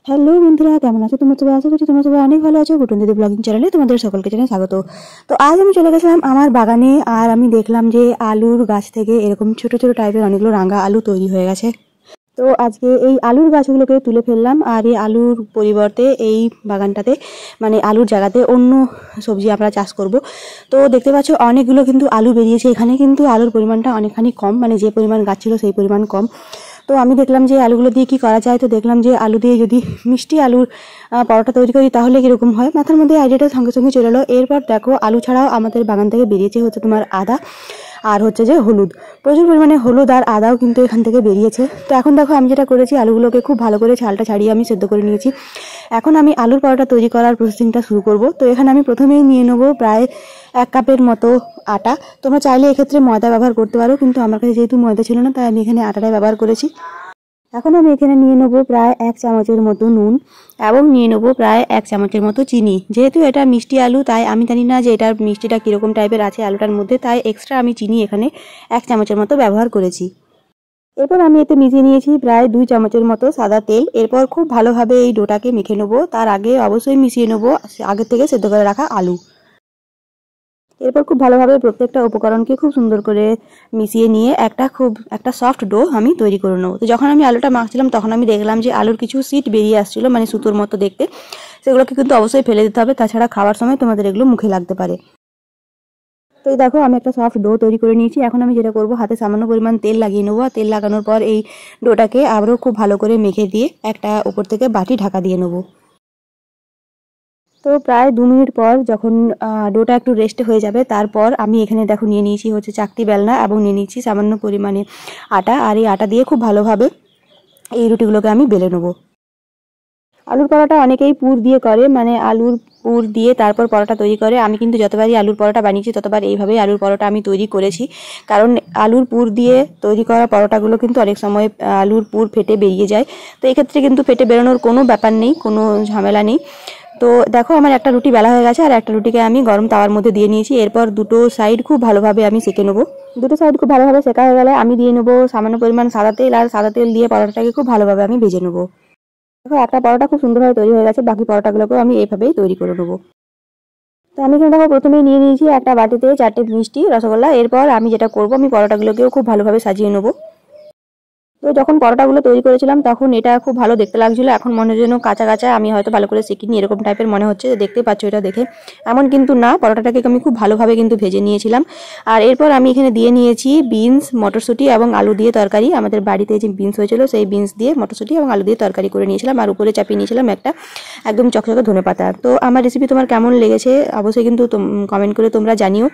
Hello বন্ধুরা, কেমন আছো তোমরা সবাই? আশা করছি তোমরা সবাই অনেক ভালো আছো। গুটন দিদি ব্লগিং চ্যানেলে তোমাদের সকলকে জানাই স্বাগত। তো আজ আমি চলে গেছিলাম আমার বাগানে, আর আমি দেখলাম যে আলুর গাছ থেকে এরকম ছোট ছোট টাইপের অনেকগুলো রাঙা আলু তৈরি হয়ে গেছে। তো আজকে এই আলুর গাছগুলোকে তুলে ফেললাম, আর এই আলুর পরিবর্তে এই বাগানটাতে মানে আলুর জায়গাতে অন্য সবজি আমরা চাষ করব। তো দেখতে পাচ্ছ অনেকগুলো কিন্তু আলু বেরিয়েছে এখানে, কিন্তু আলুর পরিমাণটা অনেকখানি কম, মানে যে পরিমাণ গাছ ছিল সেই পরিমাণ কম। তো আমি দেখলাম যে আলুগুলো দিয়ে কি করা যায়। তো দেখলাম যে আলু দিয়ে যদি মিষ্টি আলুর পরোটা তৈরি করি তাহলে কীরকম হয়। মাথার মধ্যে আইডিয়াটা সঙ্গে সঙ্গে চলে এলো। এরপর দেখো আলু ছাড়াও আমাদের বাগান থেকে বেরিয়েছে হচ্ছে তোমার আদা, আর হচ্ছে যে হলুদ। প্রচুর পরিমাণে হলুদ আর আদাও কিন্তু এখান থেকে বেরিয়েছে। তো এখন দেখো আমি যেটা করেছি, আলুগুলোকে খুব ভালো করে ছালটা ছাড়িয়ে আমি সেদ্ধ করে নিয়েছি। এখন আমি আলুর পরোটা তৈরি করার প্রসেসিংটা শুরু করব। তো এখানে আমি প্রথমেই নিয়ে নেবো প্রায় 1 কাপের মতো আটা। তোমরা চাইলে এক্ষেত্রে ময়দা ব্যবহার করতে পারো, কিন্তু আমার কাছে যেহেতু ময়দা ছিল না তাই আমি এখানে আটাটাই ব্যবহার করেছি। এখন আমি এখানে নিয়ে নেবো প্রায় 1 চামচের মতো নুন, এবং নিয়ে নেবো প্রায় 1 চামচের মতো চিনি। যেহেতু এটা মিষ্টি আলু তাই আমি জানি না যে এটার মিষ্টিটা কীরকম টাইপের আছে আলুটার মধ্যে, তাই এক্সট্রা আমি চিনি এখানে 1 চামচের মতো ব্যবহার করেছি। এরপর আমি এতে মিশিয়ে নিয়েছি প্রায় 2 চামচের মতো সাদা তেল। এরপর খুব ভালোভাবে এই ডোটাকে মেখে নেবো। তার আগে অবশ্যই মিশিয়ে নেবো আগে থেকে সেদ্ধ করে রাখা আলু। এরপর খুব ভালোভাবে প্রত্যেকটা উপকরণকে খুব সুন্দর করে মিশিয়ে নিয়ে একটা সফট ডো আমি তৈরি করে নেবো। তো যখন আমি আলুটা মাখছিলাম তখন আমি দেখলাম যে আলুর কিছু সিট বেরিয়ে আসছিল, মানে সুতোর মতো দেখতে। সেগুলোকে কিন্তু অবশ্যই ফেলে দিতে হবে, তাছাড়া খাওয়ার সময় তোমাদের এগুলো মুখে লাগতে পারে। তো দেখো আমি একটা সফট ডো তৈরি করে নিয়েছি। এখন আমি যেটা করবো, হাতে সামান্য পরিমাণ তেল লাগিয়ে নেবো। তেল লাগানোর পর এই ডোটাকে আবারও খুব ভালো করে মেখে দিয়ে একটা উপর থেকে বাটি ঢাকা দিয়ে নেবো। তো প্রায় 2 মিনিট পর যখন ডোটা একটু রেস্ট হয়ে যাবে, তারপর আমি এখানে দেখো নিয়ে নিয়েছি হচ্ছে চাকতি বেলনা, এবং নিয়ে নিয়েছি সামান্য পরিমাণে আটা। আর এই আটা দিয়ে খুব ভালোভাবে এই রুটিগুলোকে আমি বেলে নেবো। আলুর পরোটা অনেকেই পুর দিয়ে করে, মানে আলুর পুর দিয়ে তারপর পরোটা তৈরি করে। আমি কিন্তু যতবারই আলুর পরোটা বানিয়েছি ততবার এইভাবেই আলুর পরোটা আমি তৈরি করেছি, কারণ আলুর পুর দিয়ে তৈরি করা পরোটাগুলো কিন্তু অনেক সময় আলুর পুর ফেটে বেরিয়ে যায়। তো এক্ষেত্রে কিন্তু ফেটে বেরোনোর কোনো ব্যাপার নেই, কোনো ঝামেলা নেই। তো দেখো আমার একটা রুটি বেলা হয়ে গেছে, আর একটা রুটিকে আমি গরম তাওয়ার মধ্যে দিয়ে নিয়েছি। এরপর দুটো সাইড খুব ভালোভাবে আমি সেঁকে নেবো। দুটো সাইড খুব ভালোভাবে সেঁকা হয়ে গেলে আমি দিয়ে নেবো সামান্য পরিমাণ সাদা তেল, আর সাদা তেল দিয়ে পরোটাটাকে খুব ভালোভাবে আমি ভেজে নেবো। দেখো একটা পরোটা খুব সুন্দরভাবে তৈরি হয়ে গেছে, বাকি পরোটাগুলোকেও আমি এইভাবেই তৈরি করে নেবো। তো আমি এখানে দেখো প্রথমেই নিয়ে নিয়েছি একটা বাটিতে 4টে মিষ্টি রসগোল্লা। এরপর আমি যেটা করবো, আমি পরোটাগুলোকেও খুব ভালোভাবে সাজিয়ে নেবো। তো যখন পরোটাগুলো তৈরি করেছিলাম তখন এটা খুব ভালো দেখতে লাগছিল, এখন মনে হয় যেন কাঁচা কাঁচা, আমি হয়তো ভালো করে শিখিনি এরকম টাইপের মনে হচ্ছে। দেখতে পাচ্ছ এটা দেখে, এমন কিন্তু না, পরোটাটাকে আমি খুব ভালোভাবে কিন্তু ভেজে নিয়েছিলাম। আর এরপর আমি এখানে দিয়ে নিয়েছি বিনস, মটরশুঁটি এবং আলু দিয়ে তরকারি। আমাদের বাড়িতে যে বিনস হয়েছিল সেই বিনস দিয়ে মটরশুঁটি এবং আলু দিয়ে তরকারি করে নিয়েছিলাম, আর উপরে চাপিয়ে নিয়েছিলাম একটা একদম চকচকে ধনেপাতা। তো আমার রেসিপি তোমার কেমন লেগেছে অবশ্যই কিন্তু কমেন্ট করে তোমরা জানিও।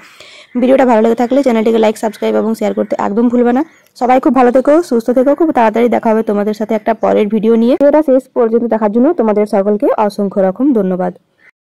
ভিডিওটা ভালো লেগে থাকলে চ্যানেলটিকে লাইক, সাবস্ক্রাইব এবং শেয়ার করতে একদম ভুলবে না। সবাই খুব ভালো থেকো, সুস্থ থেকো। খুব তাড়াতাড়ি দেখা হবে তোমাদের সাথে একটা পরের ভিডিও নিয়ে। ভিডিওটা শেষ পর্যন্ত দেখার জন্য তোমাদের সকলকে অসংখ্য রকম ধন্যবাদ।